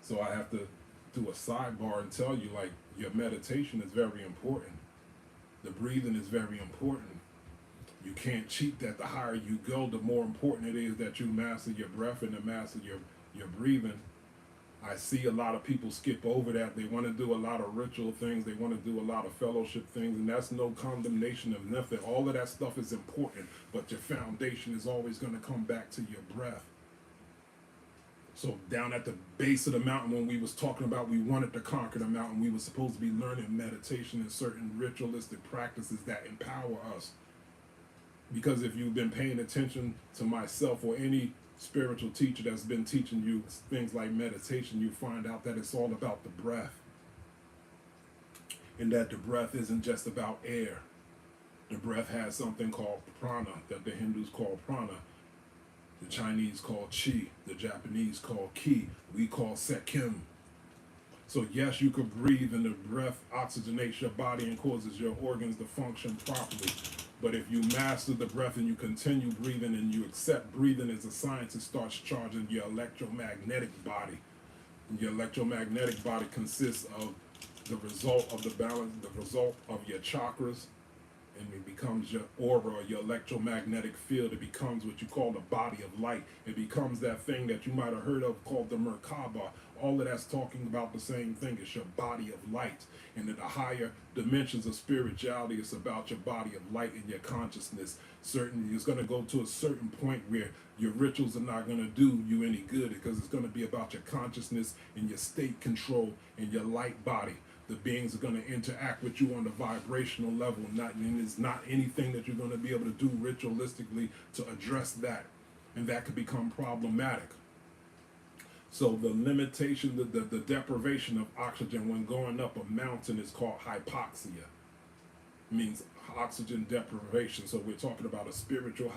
So I have to do a sidebar and tell you, like, your meditation is very important. The breathing is very important. You can't cheat that. The higher you go, the more important it is that you master your breath and to master your breathing. I see a lot of people skip over that. They want to do a lot of ritual things. They want to do a lot of fellowship things, and that's no condemnation of nothing. All of that stuff is important, but your foundation is always going to come back to your breath. So down at the base of the mountain, when we was talking about we wanted to conquer the mountain, we were supposed to be learning meditation and certain ritualistic practices that empower us. Because if you've been paying attention to myself or any spiritual teacher that's been teaching you things like meditation, you find out that it's all about the breath. And that the breath isn't just about air. The breath has something called prana, that the Hindus call prana. The Chinese call chi. The Japanese call ki. We call sekhem. So yes, you can breathe and the breath oxygenates your body and causes your organs to function properly. But if you master the breath and you continue breathing and you accept breathing as a science, it starts charging your electromagnetic body. And your electromagnetic body consists of the result of the balance, the result of your chakras, and it becomes your aura, or your electromagnetic field. It becomes what you call the body of light. It becomes that thing that you might have heard of called the Merkaba. All of that's talking about the same thing. It's your body of light. And in the higher dimensions of spirituality, it's about your body of light and your consciousness. Certainly, it's going to go to a certain point where your rituals are not going to do you any good, because it's going to be about your consciousness and your state control and your light body. The beings are going to interact with you on the vibrational level, and it's not anything that you're going to be able to do ritualistically to address that, and that could become problematic. So the limitation, the deprivation of oxygen when going up a mountain is called hypoxia. It means oxygen deprivation. So we're talking about a spiritual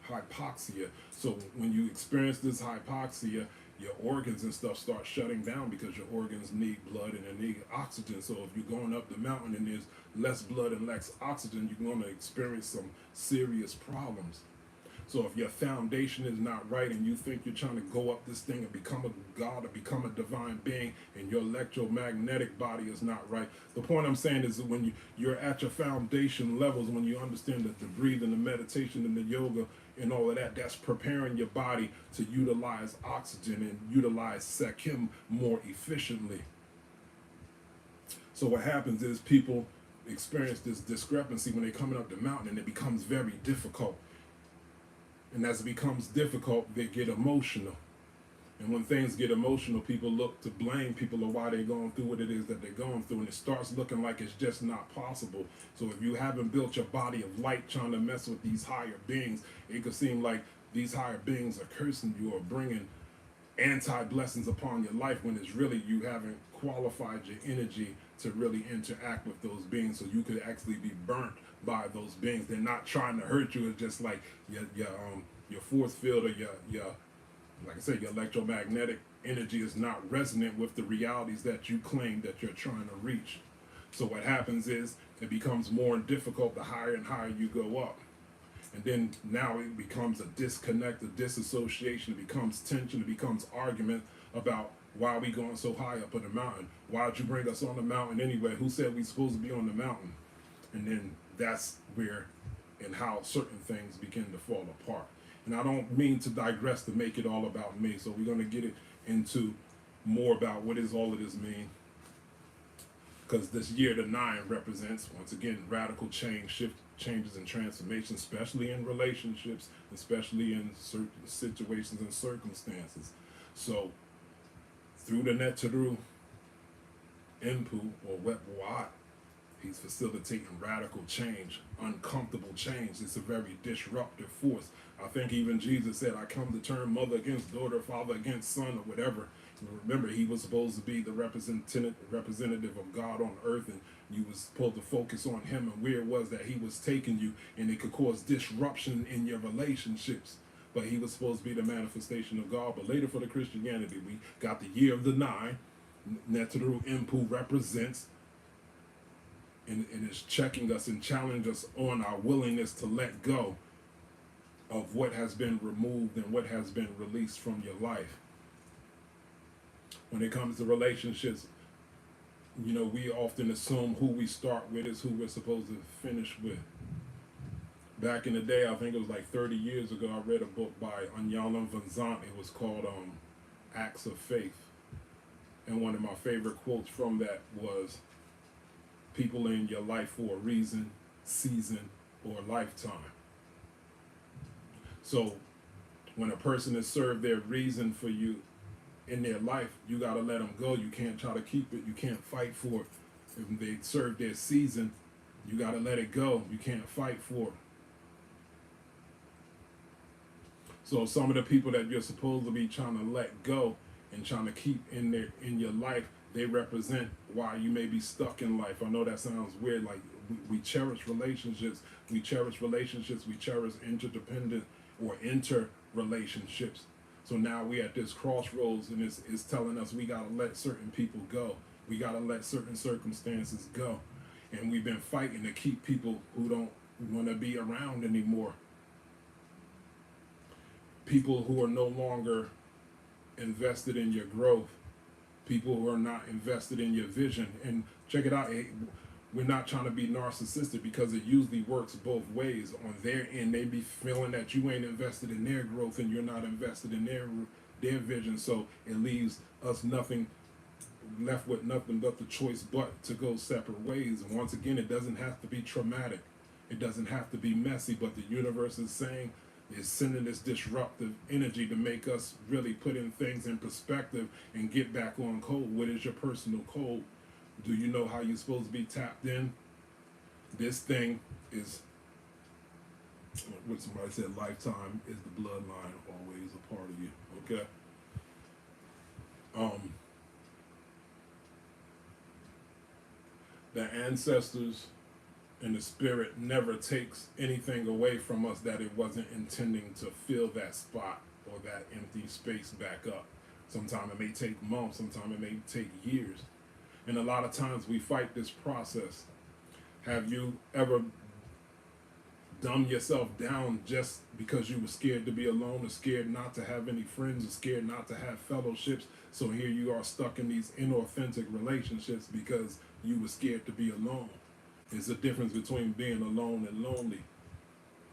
hypoxia. So when you experience this hypoxia, your organs and stuff start shutting down, because your organs need blood and they need oxygen. So if you're going up the mountain and there's less blood and less oxygen, you're going to experience some serious problems. So if your foundation is not right and you think you're trying to go up this thing and become a god or become a divine being, and your electromagnetic body is not right, the point I'm saying is that when you're at your foundation levels, when you understand that the breathing, the meditation, and the yoga and all of that, that's preparing your body to utilize oxygen and utilize sekhem more efficiently. So what happens is people experience this discrepancy when they're coming up the mountain, and it becomes very difficult. And as it becomes difficult, they get emotional. And when things get emotional, people look to blame people of why they're going through what it is that they're going through. And it starts looking like it's just not possible. So if you haven't built your body of light trying to mess with these higher beings, it could seem like these higher beings are cursing you or bringing anti-blessings upon your life, when it's really you haven't qualified your energy to really interact with those beings, so you could actually be burnt by those beings. They're not trying to hurt you. It's just like your force field or your like I said, your electromagnetic energy is not resonant with the realities that you claim that you're trying to reach. So what happens is it becomes more difficult the higher and higher you go up. And then now it becomes a disconnect, a disassociation. It becomes tension. It becomes argument about why are we going so high up on the mountain? Why did you bring us on the mountain anyway? Who said we're supposed to be on the mountain? And then that's where and how certain things begin to fall apart. And I don't mean to digress to make it all about me. So we're going to get it into more about what does all of this mean. Because this year, the 9 represents, once again, radical change, shift, changes and transformations, especially in relationships, especially in certain situations and circumstances. So through the Netaru Impu or Wetwat, he's facilitating radical change, uncomfortable change. It's a very disruptive force. I think even Jesus said, I come to turn mother against daughter, father against son, or whatever. Remember, he was supposed to be the representative of God on earth, and you was supposed to focus on him and where it was that he was taking you, and it could cause disruption in your relationships. But he was supposed to be the manifestation of God. But later for the Christianity, we got the year of the 9. Netaru Impu represents and is checking us and challenging us on our willingness to let go of what has been removed and what has been released from your life. When it comes to relationships, We often assume who we start with is who we're supposed to finish with. Back in the day, I think it was like 30 years ago, I read a book by Anyana Van Zant. It was called Acts of Faith. And one of my favorite quotes from that was, people in your life for a reason, season, or lifetime. So when a person has served their reason for you in their life, you got to let them go. You can't try to keep it. You can't fight for it. If they served their season, you got to let it go. You can't fight for it. So some of the people that you're supposed to be trying to let go and trying to keep in your life, they represent why you may be stuck in life. I know that sounds weird. Like we cherish relationships. We cherish relationships. We cherish interdependent or interrelationships. So now we at this crossroads, and it's telling us we gotta let certain people go. We gotta let certain circumstances go, and we've been fighting to keep people who don't want to be around anymore. People who are no longer invested in your growth. People who are not invested in your vision. And check it out. We're not trying to be narcissistic, because it usually works both ways. On their end, they be feeling that you ain't invested in their growth and you're not invested in their vision. So it leaves us left with nothing but the choice but to go separate ways. And once again, it doesn't have to be traumatic. It doesn't have to be messy, but the universe is sending this disruptive energy to make us really put in things in perspective and get back on code. What is your personal code? Do you know how you're supposed to be tapped in? This thing is what somebody said, lifetime is the bloodline, always a part of you. Okay? The ancestors and the spirit never takes anything away from us that it wasn't intending to fill that spot or that empty space back up. Sometimes it may take months, sometimes it may take years. And a lot of times we fight this process. Have you ever dumbed yourself down just because you were scared to be alone, or scared not to have any friends, or scared not to have fellowships? So here you are stuck in these inauthentic relationships because you were scared to be alone. There's a difference between being alone and lonely.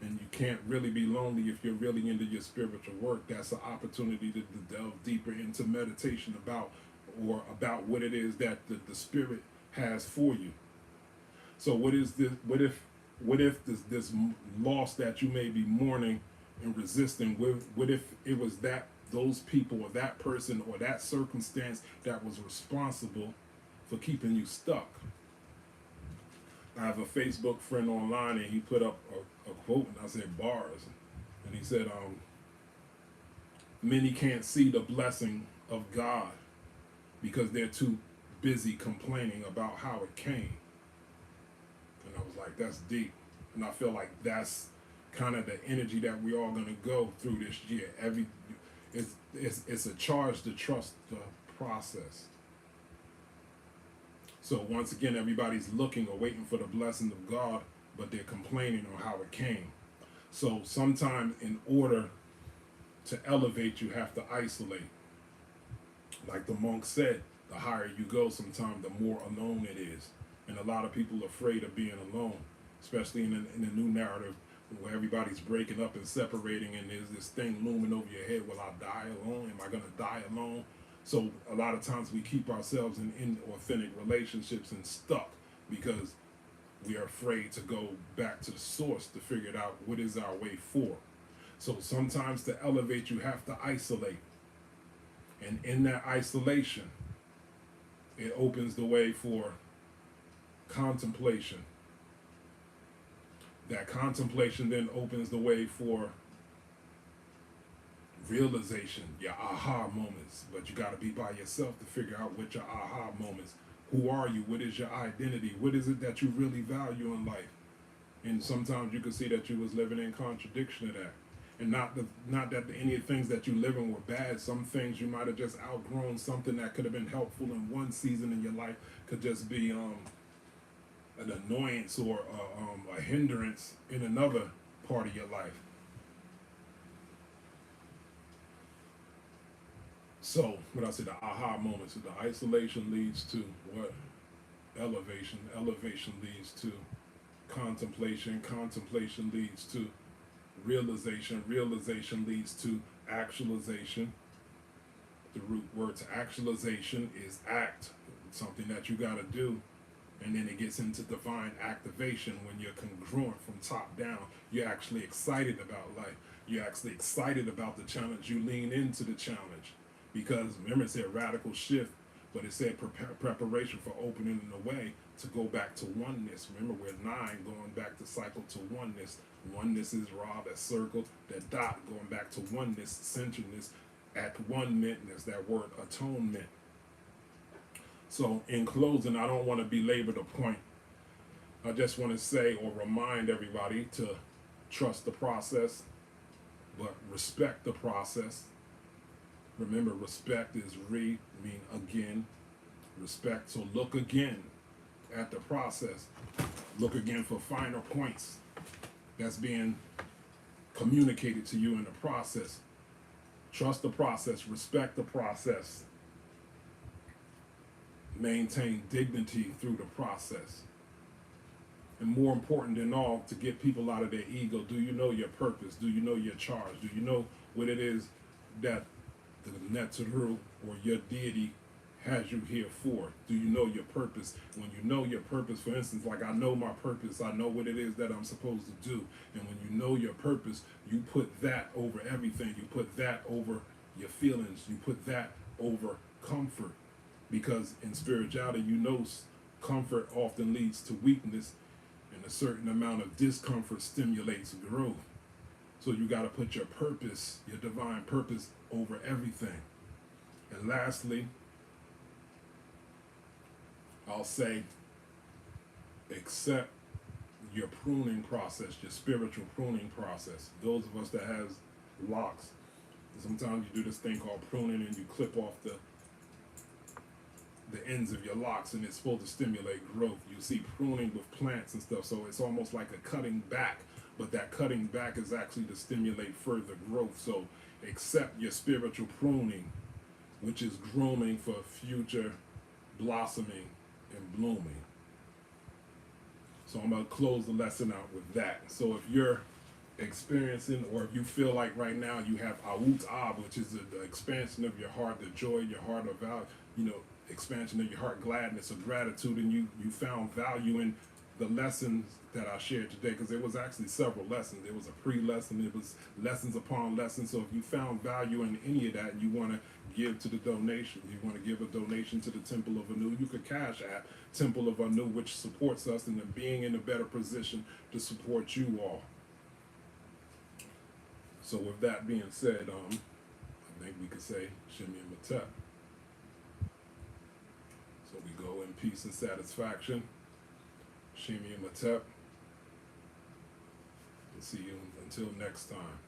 And you can't really be lonely if you're really into your spiritual work. That's an opportunity to delve deeper into meditation about what it is that the spirit has for you. So what is this? What if this loss that you may be mourning and resisting? What if it was those people or that person or that circumstance that was responsible for keeping you stuck? I have a Facebook friend online, and he put up a quote, and I said bars, and he said, "Many can't see the blessing of God because they're too busy complaining about how it came." And I was like, that's deep. And I feel like that's kind of the energy that we're all going to go through this year. It's a charge to trust the process. So once again, everybody's looking or waiting for the blessing of God, but they're complaining on how it came. So sometimes in order to elevate, you have to isolate. Like the monk said, the higher you go, sometimes the more alone it is. And a lot of people are afraid of being alone, especially in the new narrative where everybody's breaking up and separating, and there's this thing looming over your head. Will I die alone? Am I going to die alone? So a lot of times we keep ourselves in inauthentic relationships and stuck because we are afraid to go back to the source to figure out what is our way forward. So sometimes to elevate, you have to isolate. And in that isolation, it opens the way for contemplation. That contemplation then opens the way for realization, your aha moments. But you got to be by yourself to figure out what your aha moments. Who are you? What is your identity? What is it that you really value in life? And sometimes you can see that you was living in contradiction to that. And not that any of the things that you live in were bad. Some things you might have just outgrown. Something that could have been helpful in one season in your life could just be an annoyance or a hindrance in another part of your life. So, what I said, the aha moments, the isolation leads to what? elevation. Elevation leads to contemplation. Contemplation leads to realization. Realization leads to actualization. The root word to actualization is act, something that you got to do. And then it gets into divine activation when you're congruent from top down. You're actually excited about life. You're actually excited about the challenge. You lean into the challenge. Because remember, it said radical shift, but it said preparation for opening the way to go back to oneness. Remember, we're 9 going back to cycle to oneness. Oneness is Ra, that circle, that dot going back to oneness, centeredness, at one mentness, that word atonement. So in closing, I don't want to belabor the point. I just want to say or remind everybody to trust the process, but respect the process. Remember, respect is mean again. Respect, so look again at the process. Look again for finer points that's being communicated to you in the process. Trust the process, respect the process. Maintain dignity through the process. And more important than all, to get people out of their ego, do you know your purpose? Do you know your charge? Do you know what it is that the Neteru or your deity has you here for? Do you know your purpose? When you know your purpose, for instance, like I know my purpose, I know what it is that I'm supposed to do. And when you know your purpose, you put that over everything. You put that over your feelings. You put that over comfort. Because in spirituality, you know comfort often leads to weakness, and a certain amount of discomfort stimulates growth. So you got to put your purpose, your divine purpose, over everything. And lastly, I'll say, accept your pruning process, your spiritual pruning process. Those of us that has locks, sometimes you do this thing called pruning, and you clip off the ends of your locks, and it's supposed to stimulate growth. You see pruning with plants and stuff, so it's almost like a cutting back, but that cutting back is actually to stimulate further growth. So accept your spiritual pruning, which is grooming for future blossoming and blooming. So I'm going to close the lesson out with that. So if you're experiencing, or if you feel like right now you have Awut Ab, which is the expansion of your heart, the joy in your heart of value, expansion of your heart, gladness or gratitude, and you found value in the lessons that I shared today, because there was actually several lessons. There was a pre-lesson, it was lessons upon lessons. So if you found value in any of that and you want to give to the donation, you want to give a donation to the Temple of Anu, you could cash app Temple of Anu, which supports us in being in a better position to support you all. So with that being said, I think we could say Kemmunion Matep. So we go in peace and satisfaction. Kemmunion Matep. And see you until next time.